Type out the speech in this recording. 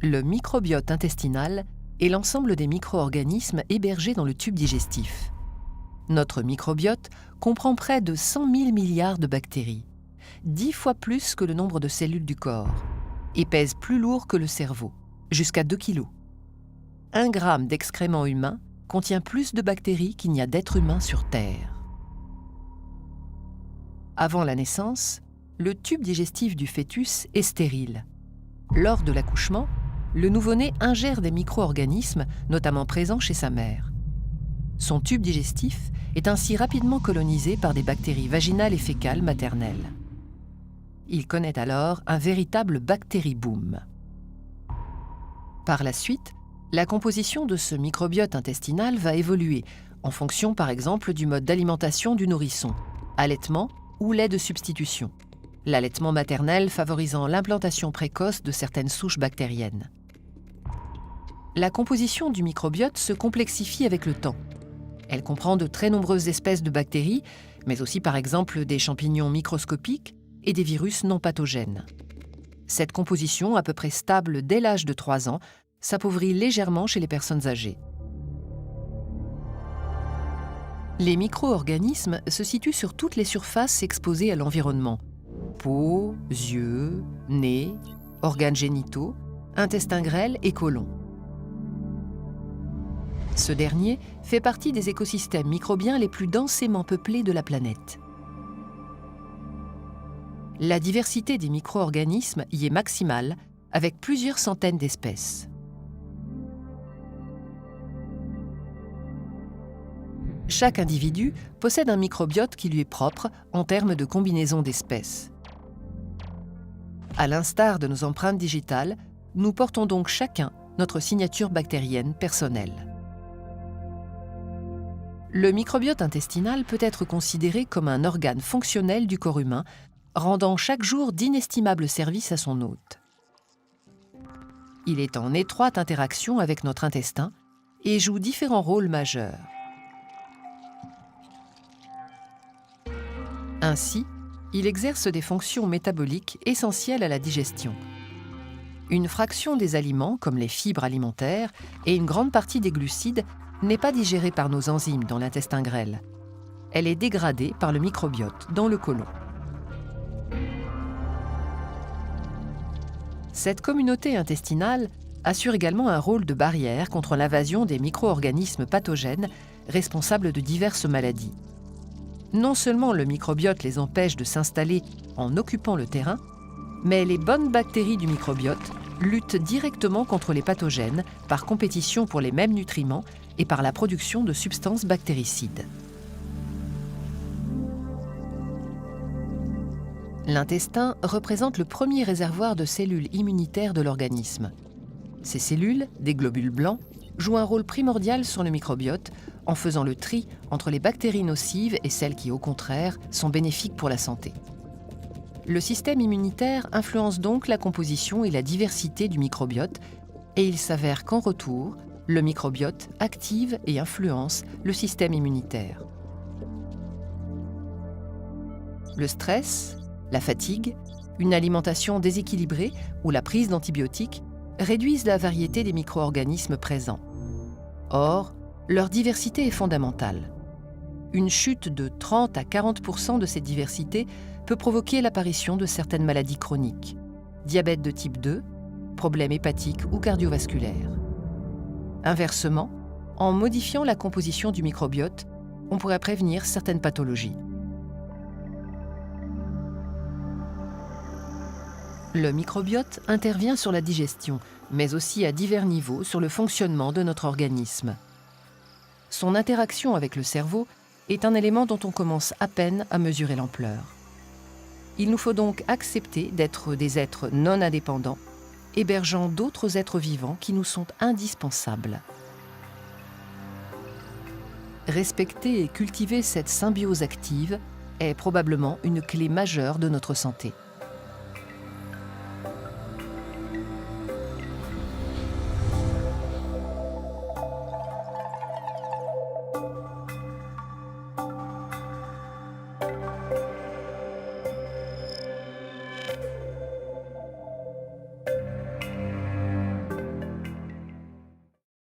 Le microbiote intestinal est l'ensemble des micro-organismes hébergés dans le tube digestif. Notre microbiote comprend près de 100 000 milliards de bactéries, 10 fois plus que le nombre de cellules du corps, et pèse plus lourd que le cerveau, jusqu'à 2 kg. 1 gramme d'excréments humains contient plus de bactéries qu'il n'y a d'êtres humains sur Terre. Avant la naissance, le tube digestif du fœtus est stérile. Lors de l'accouchement, le nouveau-né ingère des micro-organismes, notamment présents chez sa mère. Son tube digestif est ainsi rapidement colonisé par des bactéries vaginales et fécales maternelles. Il connaît alors un véritable bactérie-boom. Par la suite, la composition de ce microbiote intestinal va évoluer en fonction par exemple du mode d'alimentation du nourrisson, allaitement ou lait de substitution. L'allaitement maternel favorisant l'implantation précoce de certaines souches bactériennes. La composition du microbiote se complexifie avec le temps. Elle comprend de très nombreuses espèces de bactéries, mais aussi par exemple des champignons microscopiques et des virus non pathogènes. Cette composition, à peu près stable dès l'âge de 3 ans, s'appauvrit légèrement chez les personnes âgées. Les micro-organismes se situent sur toutes les surfaces exposées à l'environnement. Peau, yeux, nez, organes génitaux, intestin grêle et côlon. Ce dernier fait partie des écosystèmes microbiens les plus densément peuplés de la planète. La diversité des micro-organismes y est maximale, avec plusieurs centaines d'espèces. Chaque individu possède un microbiote qui lui est propre en termes de combinaison d'espèces. À l'instar de nos empreintes digitales, nous portons donc chacun notre signature bactérienne personnelle. Le microbiote intestinal peut être considéré comme un organe fonctionnel du corps humain, rendant chaque jour d'inestimables services à son hôte. Il est en étroite interaction avec notre intestin et joue différents rôles majeurs. Ainsi, il exerce des fonctions métaboliques essentielles à la digestion. Une fraction des aliments, comme les fibres alimentaires, et une grande partie des glucides n'est pas digérée par nos enzymes dans l'intestin grêle. Elle est dégradée par le microbiote dans le côlon. Cette communauté intestinale assure également un rôle de barrière contre l'invasion des micro-organismes pathogènes responsables de diverses maladies. Non seulement le microbiote les empêche de s'installer en occupant le terrain, mais les bonnes bactéries du microbiote luttent directement contre les pathogènes par compétition pour les mêmes nutriments et par la production de substances bactéricides. L'intestin représente le premier réservoir de cellules immunitaires de l'organisme. Ces cellules, des globules blancs, jouent un rôle primordial sur le microbiote en faisant le tri entre les bactéries nocives et celles qui, au contraire, sont bénéfiques pour la santé. Le système immunitaire influence donc la composition et la diversité du microbiote et il s'avère qu'en retour, le microbiote active et influence le système immunitaire. Le stress, la fatigue, une alimentation déséquilibrée ou la prise d'antibiotiques réduisent la variété des micro-organismes présents. Or, leur diversité est fondamentale. Une chute de 30 à 40% de cette diversité peut provoquer l'apparition de certaines maladies chroniques, diabète de type 2, problèmes hépatiques ou cardiovasculaires. Inversement, en modifiant la composition du microbiote, on pourrait prévenir certaines pathologies. Le microbiote intervient sur la digestion, mais aussi à divers niveaux sur le fonctionnement de notre organisme. Son interaction avec le cerveau est un élément dont on commence à peine à mesurer l'ampleur. Il nous faut donc accepter d'être des êtres non indépendants, hébergeant d'autres êtres vivants qui nous sont indispensables. Respecter et cultiver cette symbiose active est probablement une clé majeure de notre santé.